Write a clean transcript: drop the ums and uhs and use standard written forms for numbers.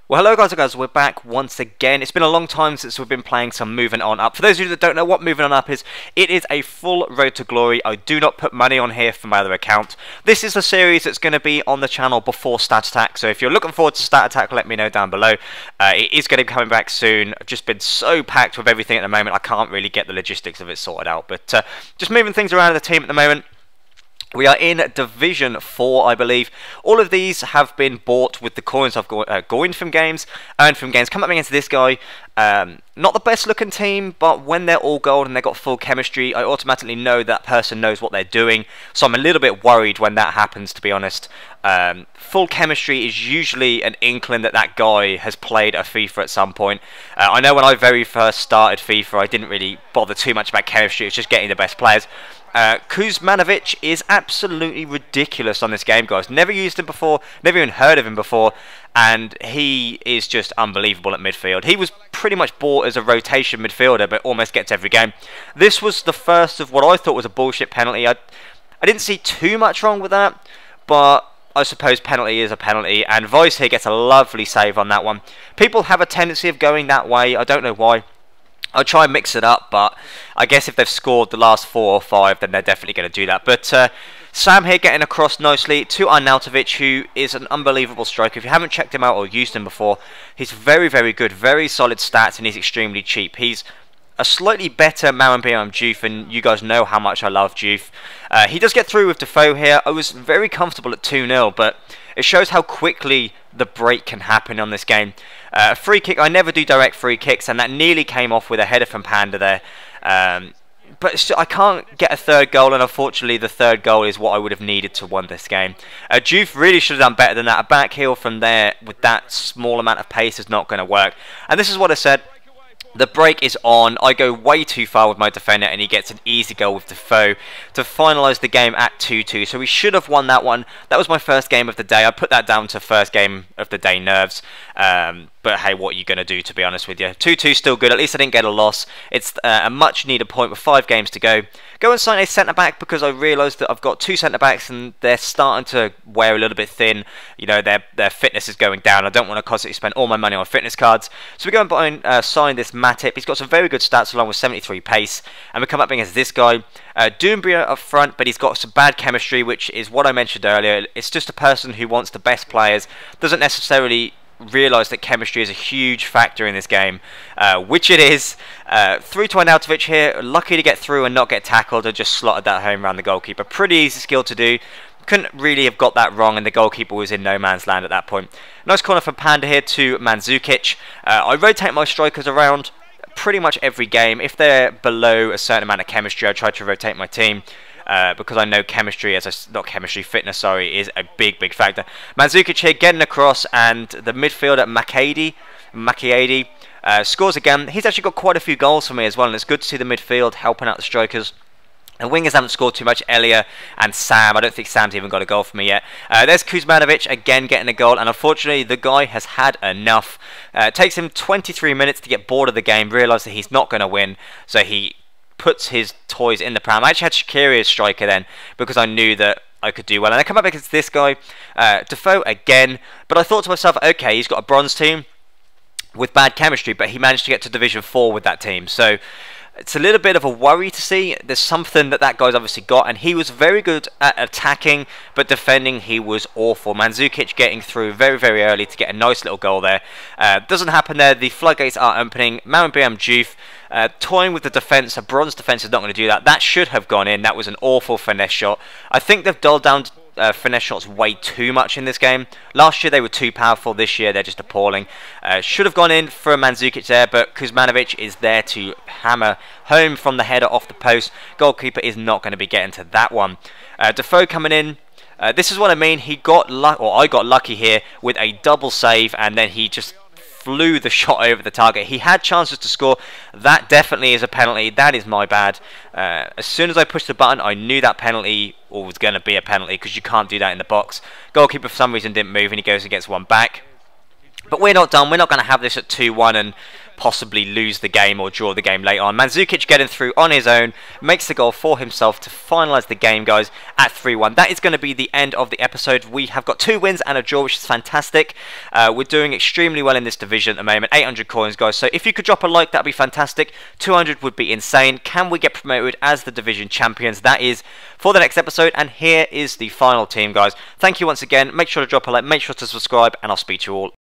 Well, hello guys, we're back once again. It's been a long time since we've been playing some Moving On Up. For those of you that don't know what Moving On Up is, it is a full road to glory. I do not put money on here from my other account. This is a series that's going to be on the channel before Stat Attack, so if you're looking forward to Stat Attack, let me know down below. It is going to be coming back soon. I've just been so packed with everything at the moment, I can't really get the logistics of it sorted out. But just moving things around in the team at the moment. We are in Division 4, I believe. All of these have been bought with the coins I've earned from games. Come up against this guy. Not the best looking team, but when they're all gold and they've got full chemistry, I automatically know that person knows what they're doing. So I'm a little bit worried when that happens, to be honest. Full chemistry is usually an inkling that that guy has played a FIFA at some point. I know when I very first started FIFA, I didn't really bother too much about chemistry. It's just getting the best players. Kuzmanovic is absolutely ridiculous on this game, guys. Never used him before, never even heard of him before, and he is just unbelievable at midfield. He was pretty much bought as a rotation midfielder, but almost gets every game. This was the first of what I thought was a bullshit penalty. I didn't see too much wrong with that, but I suppose penalty is a penalty, and Vice here gets a lovely save on that one. People have a tendency of going that way, I don't know why. I'll try and mix it up, but I guess if they've scored the last 4 or 5, then they're definitely going to do that. But Sam here getting across nicely to Arnautovic, who is an unbelievable striker. If you haven't checked him out or used him before, he's very, very good, very solid stats, and he's extremely cheap. He's a slightly better Marambiam Juve, and you guys know how much I love Juve. He does get through with Defoe here. I was very comfortable at 2-0, but it shows how quickly the break can happen on this game. Free kick, I never do direct free kicks, and that nearly came off with a header from Panda there. But I can't get a third goal, and unfortunately the third goal is what I would have needed to win this game. Juve really should have done better than that. A back heel from there with that small amount of pace is not going to work. And this is what I said. The break is on. I go way too far with my defender, and he gets an easy goal with Defoe to finalise the game at 2-2. So we should have won that one. That was my first game of the day. I put that down to first game of the day nerves. But hey, what are you going to do, to be honest with you? 2-2 still good. At least I didn't get a loss. It's a much needed point with 5 games to go. Go and sign a centre-back because I realised that I've got 2 centre-backs and they're starting to wear a little bit thin. You know, their fitness is going down. I don't want to constantly spend all my money on fitness cards. So we go and buy and sign this Matip. He's got some very good stats along with 73 pace. And we come up against this guy. Doumbia up front, but he's got some bad chemistry, which is what I mentioned earlier. It's just a person who wants the best players. Doesn't necessarily realise that chemistry is a huge factor in this game, which it is. Through to Arnautovic here, lucky to get through and not get tackled, and just slotted that home around the goalkeeper. Pretty easy skill to do. Couldn't really have got that wrong, and the goalkeeper was in no man's land at that point. Nice corner from Panda here to Mandzukic. I rotate my strikers around pretty much every game. If they're below a certain amount of chemistry, I try to rotate my team. Because I know chemistry, fitness, sorry, is a big factor. Mandzukic here getting across, and the midfielder Macchiadi scores again. He's actually got quite a few goals for me as well, and it's good to see the midfield helping out the strikers. The wingers haven't scored too much. Elia and Sam. I don't think Sam's even got a goal for me yet. There's Kuzmanovic again getting a goal, and unfortunately the guy has had enough. It takes him 23 minutes to get bored of the game, realise that he's not going to win, so he puts his toys in the pram. I actually had Shaqiri as striker then because I knew that I could do well. And I come up against this guy, Defoe again. But I thought to myself, okay, he's got a bronze team with bad chemistry, but he managed to get to Division 4 with that team. So it's a little bit of a worry to see. There's something that guy's obviously got, and he was very good at attacking, but defending he was awful. Mandzukic getting through very early to get a nice little goal there. Doesn't happen there. The floodgates are opening. Marambiam Juve toying with the defence. A bronze defence is not going to do that. That should have gone in. That was an awful finesse shot. I think they've dulled down finesse shots way too much in this game. Last year they were too powerful. This year they're just appalling. Should have gone in for Mandzukic there, but Kuzmanovic is there to hammer home from the header off the post. Goalkeeper is not going to be getting to that one. Defoe coming in. This is what I mean. I got lucky here with a double save, and then he just flew the shot over the target. He had chances to score. That definitely is a penalty. That is my bad. As soon as I pushed the button, I knew that penalty was going to be a penalty because you can't do that in the box. Goalkeeper for some reason didn't move, and he goes and gets one back. But we're not done. We're not going to have this at 2-1 and possibly lose the game or draw the game late on. Mandzukic getting through on his own, makes the goal for himself to finalise the game, guys, at 3-1. That is going to be the end of the episode. We have got 2 wins and a draw, which is fantastic. We're doing extremely well in this division at the moment. 800 coins, guys. So if you could drop a like, that'd be fantastic. 200 would be insane. Can we get promoted as the division champions? That is for the next episode, and here is the final team, guys. Thank you once again. Make sure to drop a like, make sure to subscribe, and I'll speak to you all